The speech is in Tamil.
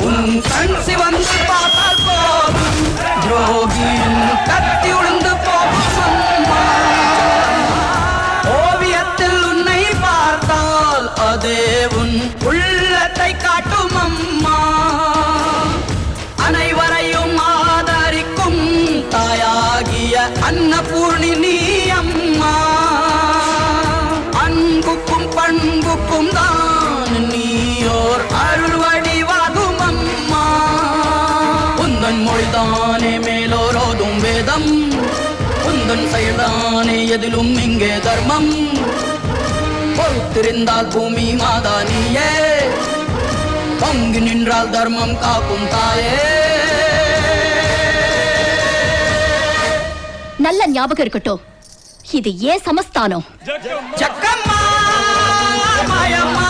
உன் கண் சிவந்து பார்த்தால் போதும் துரோகியின் கத்தி உளுந்து போகும் அம்மா. ஓவியத்தில் உன்னை பார்த்தால் அதே உன் உள்ளத்தை காட்டும் அம்மா. அனைவரையும் ஆதரிக்கும் தாயாகிய அன்னபூர்ணி நீ அம்மா. அன்புக்கும் பண்புக்கும் தான் நீயோர் அருள் வடிவாகும் அம்மா. உந்தன் மொழிதானே மேலோரோதும் வேதம், உந்தன் செயல்தானே எதிலும் இங்கே தர்மம். பொறுத்திருந்தால் பூமி மாதா நீயே, பொங்கி நின்றால் தர்மம் காக்கும் தாயே. நல்ல ஞாபகம் இருக்கட்டும், இது ஏன் சமஸ்தானம். ஜக்கம்மா மாயம்மா